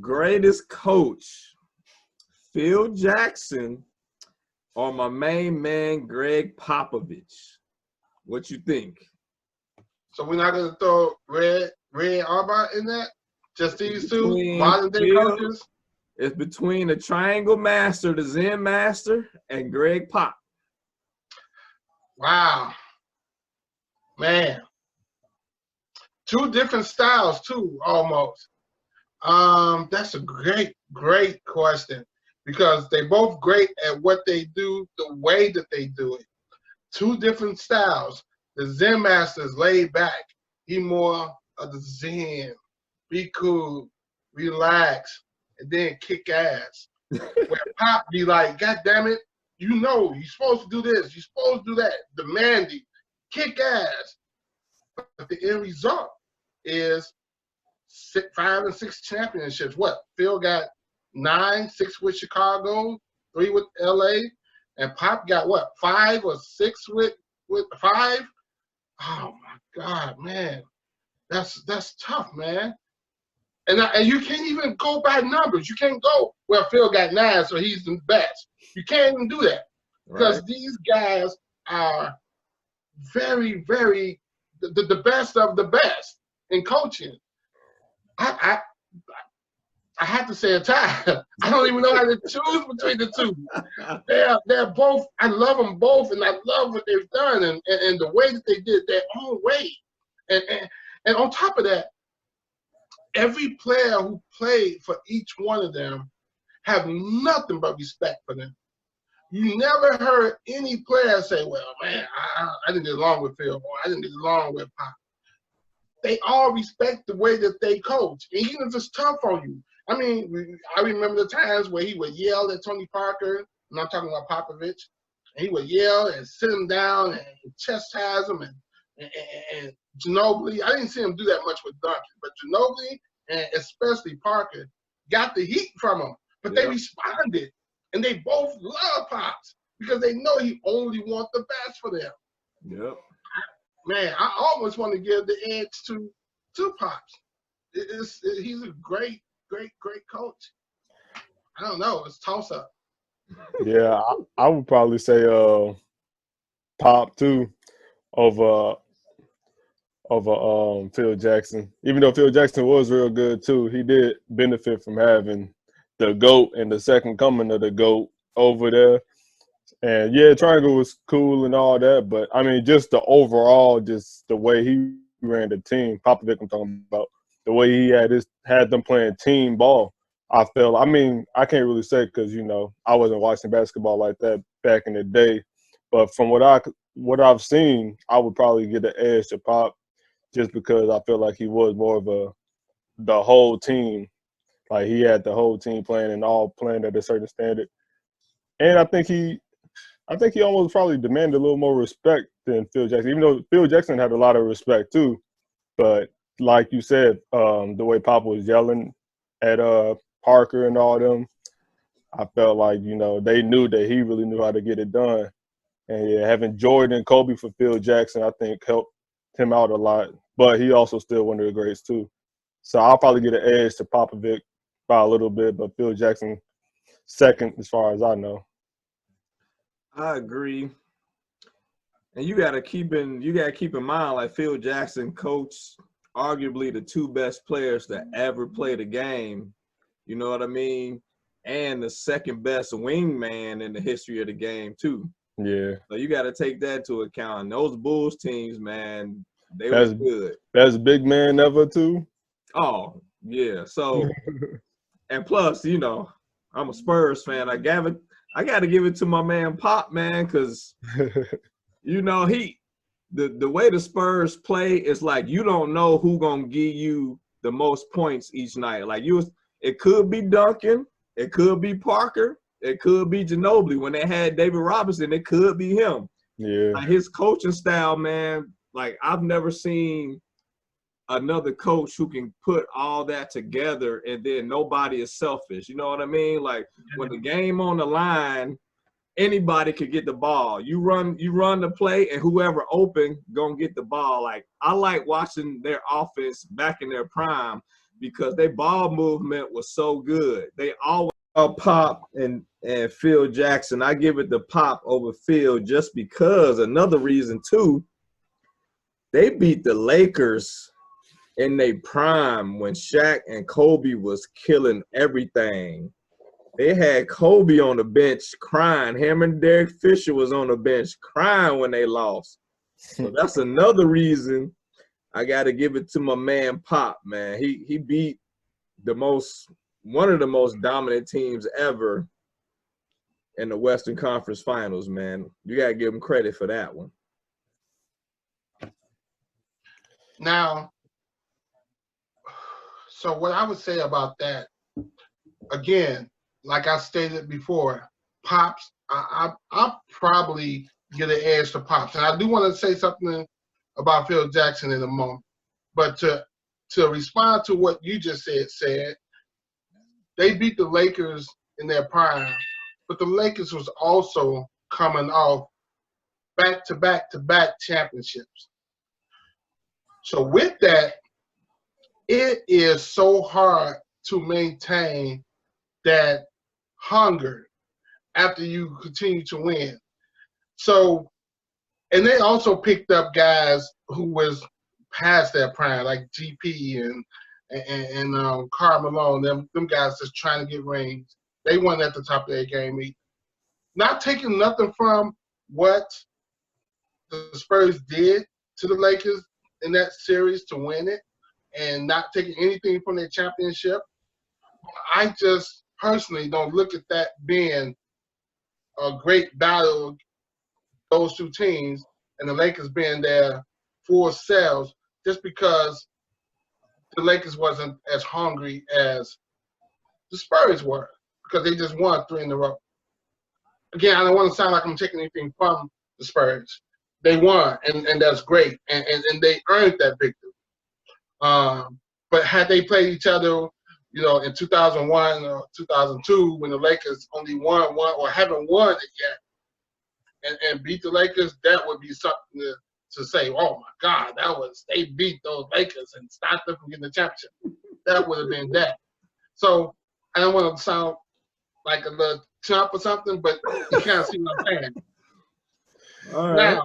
greatest coach, Phil Jackson or my main man, Gregg Popovich? What you think? So we're not gonna throw Red Auerbach in that? Just these two Between modern day Phil, coaches? it's between the Triangle Master, the Zen Master, and Gregg Pop. Wow. Man. Two different styles too, almost. That's a great question because they both great at what they do, the way that they do it. Two different styles. The Zen Master is laid back. He more of the Zen. Be cool, relax, and then kick ass. Where Pop be like, God damn it, you know, you're supposed to do this, you're supposed to do that, demanding, kick ass. But the end result is 5 and 6 championships. What? Phil got 9, 6 with Chicago, 3 with LA, and Pop got what? 5 or 6 with 5. Oh my God, man, that's tough, man. And you can't even go by numbers. You can't go, well, Phil got 9, so he's the best. You can't even do that because Right. these guys are very, very the best of the best in coaching. I have to say a tie. I don't even know how to choose between the two. They're both. I love them both, and I love what they've done, and the way that they did their own way. And on top of that, every player who played for each one of them have nothing but respect for them. You never heard any player say, "Well, man, I didn't get along with Phil, or I didn't get along with Pop." They all respect the way that they coach, and even if it's tough on you. I mean, I remember the times where he would yell at Tony Parker, and I'm talking about Popovich, and he would yell and sit him down and chastise him, and Ginobili. I didn't see him do that much with Duncan, but Ginobili and especially Parker got the heat from him, but they responded, and they both love Pops because they know he only wants the best for them. Yep. Man, I almost want to give the edge to Pops. He's a great coach. I don't know. It's toss up. Yeah, I would probably say Pop too over Phil Jackson. Even though Phil Jackson was real good too, he did benefit from having the GOAT and the second coming of the GOAT over there. And yeah, Triangle was cool and all that, but I mean, just the overall, just the way he ran the team, Popovich, I'm talking about, the way he had them playing team ball. I felt, I mean, I can't really say because I wasn't watching basketball like that back in the day, but from what I've seen, I would probably get the edge to Pop, just because I feel like he was more of the whole team, like he had the whole team playing and all playing at a certain standard, and I think he almost probably demanded a little more respect than Phil Jackson, even though Phil Jackson had a lot of respect too. But like you said, the way Papa was yelling at Parker and all them, I felt like, they knew that he really knew how to get it done. And yeah, having Jordan and Kobe for Phil Jackson, I think helped him out a lot. But he also still one of the greats too. So I'll probably get an edge to Popovich by a little bit, but Phil Jackson second as far as I know. I agree. And you gotta keep in mind, like Phil Jackson coached arguably the 2 best players to ever play the game. You know what I mean? And the second best wingman in the history of the game too. Yeah. So you gotta take that into account. And those Bulls teams, man, they were good. Best big man ever too. Oh, yeah. So and plus, I'm a Spurs fan. I gotta give it to my man Pop, man, because the way the Spurs play is like you don't know who gonna give you the most points each night. Like it could be Duncan, it could be Parker, it could be Ginobili. When they had David Robinson, it could be him. Yeah. Like his coaching style, man. Like I've never seen another coach who can put all that together and then nobody is selfish. You know what I mean? Like when the game on the line, anybody could get the ball. You run the play and whoever open gonna get the ball. Like I like watching their offense back in their prime because their ball movement was so good. They always Pop and Phil Jackson. I give it to Pop over Phil just because another reason too, they beat the Lakers in their prime when Shaq and Kobe was killing everything. They had Kobe on the bench crying. Him and Derek Fisher was on the bench crying when they lost. So that's another reason I got to give it to my man Pop, man. He beat one of the most dominant teams ever in the Western Conference Finals, man. You got to give him credit for that one. Now, so what I would say about that, again, like I stated before, Pops, I'll probably get an edge to Pops. And I do want to say something about Phil Jackson in a moment. But to respond to what you just said, they beat the Lakers in their prime, but the Lakers was also coming off back-to-back championships. So with that, it is so hard to maintain that hunger after you continue to win. So, and they also picked up guys who was past their prime, like GP and Karl Malone, them guys just trying to get rings. They weren't at the top of their game either. Not taking nothing from what the Spurs did to the Lakers in that series to win it, and not taking anything from their championship. I just personally don't look at that being a great battle, those two teams, and the Lakers being their full selves, just because the Lakers wasn't as hungry as the Spurs were, because they just won 3 in a row. Again, I don't want to sound like I'm taking anything from the Spurs. They won, and that's great, and they earned that victory. But had they played each other, you know, in 2001 or 2002, when the Lakers only won one or haven't won it yet, and beat the Lakers, that would be something to say, oh my God, they beat those Lakers and stopped them from getting the championship. That would have been that. So I don't want to sound like a little chump or something, but you kind of see what I'm saying. All right. Now,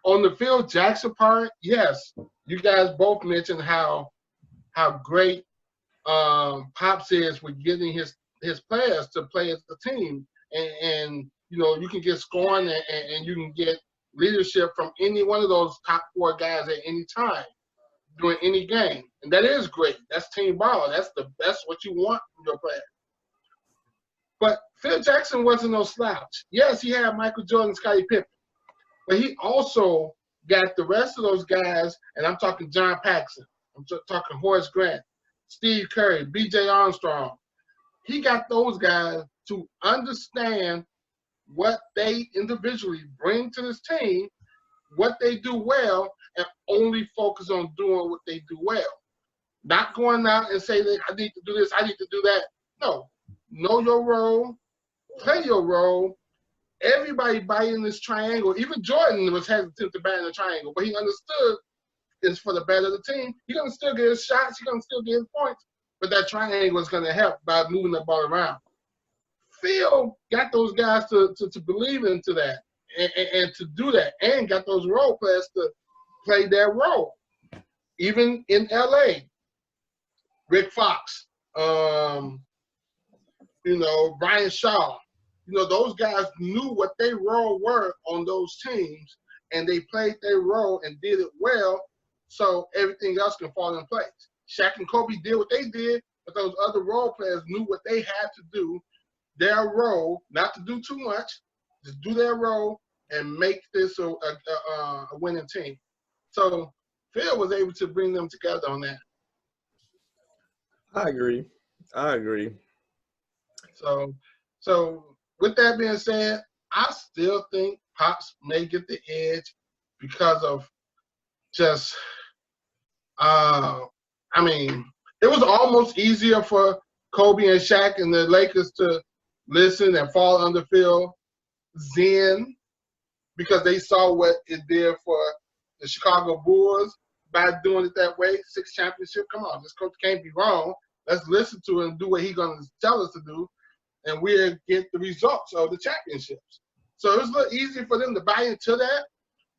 on the Phil Jackson part, yes, you guys both mentioned how great Pops is with getting his players to play as a team, and you know, you can get scoring and you can get leadership from any one of those top 4 guys at any time during any game, and that is great. That's team ball. That's what you want from your player. But Phil Jackson wasn't no slouch. Yes, he had Michael Jordan, Scottie Pippen, but he also got the rest of those guys, and I'm talking John Paxson, I'm talking Horace Grant, Steve Curry, B.J. Armstrong. He got those guys to understand what they individually bring to this team, what they do well, and only focus on doing what they do well. Not going out and say, I need to do this, I need to do that. No. Know your role, play your role. Everybody biting in this triangle. Even Jordan was hesitant to bat in the triangle, but he understood it's for the better of the team. He's going to still get his shots, he's going to still get his points, but that triangle is going to help by moving the ball around. Phil got those guys to believe into that and to do that, and got those role players to play their role. Even in LA, Rick Fox, you know, Brian Shaw, you know, those guys knew what their role were on those teams, and they played their role and did it well, so everything else can fall in place. Shaq and Kobe did what they did, but those other role players knew what they had to do, their role, not to do too much, just do their role and make this a winning team. So Phil was able to bring them together on that. I agree. So with that being said, I still think Pops may get the edge because of just, I mean, it was almost easier for Kobe and Shaq and the Lakers to listen and fall under Phil Zen, because they saw what it did for the Chicago Bulls. by doing it that way. 6 championships. Come on, this coach can't be wrong. Let's listen to him and do what he's going to tell us to do, and we'll get the results of the championships. So it was a little easy for them to buy into that.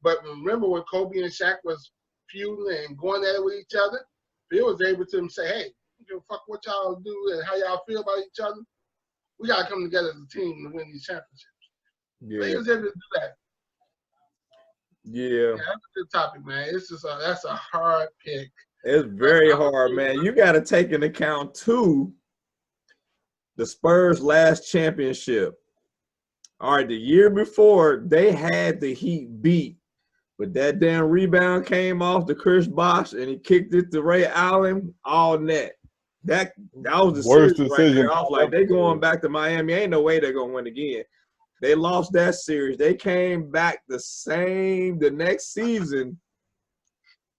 But remember when Kobe and Shaq was feuding and going at it with each other, Phil was able to say, hey, I don't give a fuck what y'all do and how y'all feel about each other. We got to come together as a team to win these championships. Yeah. He was able to do that. Yeah. That's a good topic, man. It's just that's a hard pick. It's very hard, man. You got to take into account, too, the Spurs' last championship. All right, the year before, they had the Heat beat, but that damn rebound came off to Chris Bosh, and he kicked it to Ray Allen, all net. That was the Worst series decision. right there. I was like, they going back to Miami. Ain't no way they're going to win again. They lost that series. They came back the next season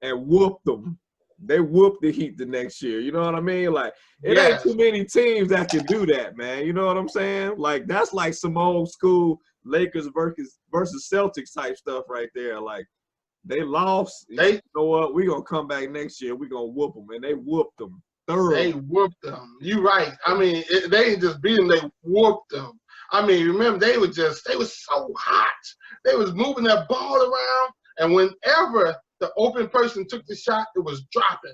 and whooped them. They whooped the Heat the next year. You know what I mean? Like, it ain't too many teams that can do that, man. You know what I'm saying? Like, that's like some old school Lakers versus Celtics type stuff right there. Like, they lost. You know what? We're going to come back next year. We're going to whoop them. And they whooped them thoroughly. They whooped them. You right. I mean, they didn't just beat them. They whooped them. I mean, remember, they were so hot. They was moving that ball around. And whenever the open person took the shot, it was dropping.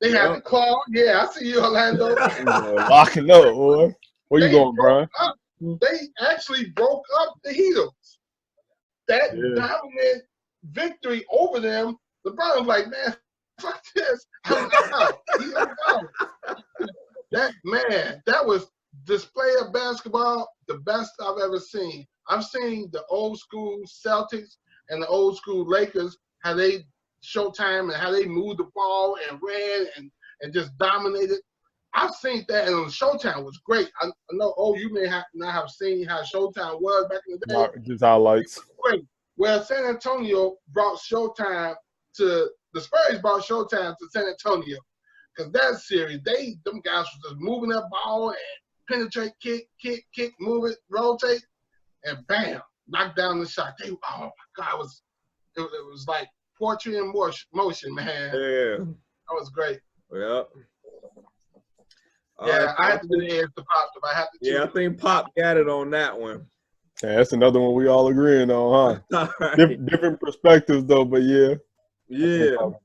They had to call. Yeah, I see you, Orlando. Locking up, boy. Where you going, Brian? They actually broke up the Heatles. That dominant victory over them, LeBron was like, man, fuck this. I'm out. That was display of basketball, the best I've ever seen. I've seen the old school Celtics and the old school Lakers, how they Showtime and how they moved the ball and ran and just dominated. I've seen that, and Showtime was great. I know, you may not have seen how Showtime was back in the day. Just highlights. Great. Well, San Antonio brought Showtime to the Spurs brought Showtime to San Antonio, because that series, them guys was just moving that ball and penetrate, kick, move it, rotate, and bam, knock down the shot. Oh my God, it was like poetry in motion, man. Yeah. That was great. Yeah. Yeah, I had to do the edge to Pop if I had to choose. Yeah, I think Pop got it on that one. Yeah, that's another one we all agreeing on, huh? All right. Different perspectives, though, but yeah. Yeah.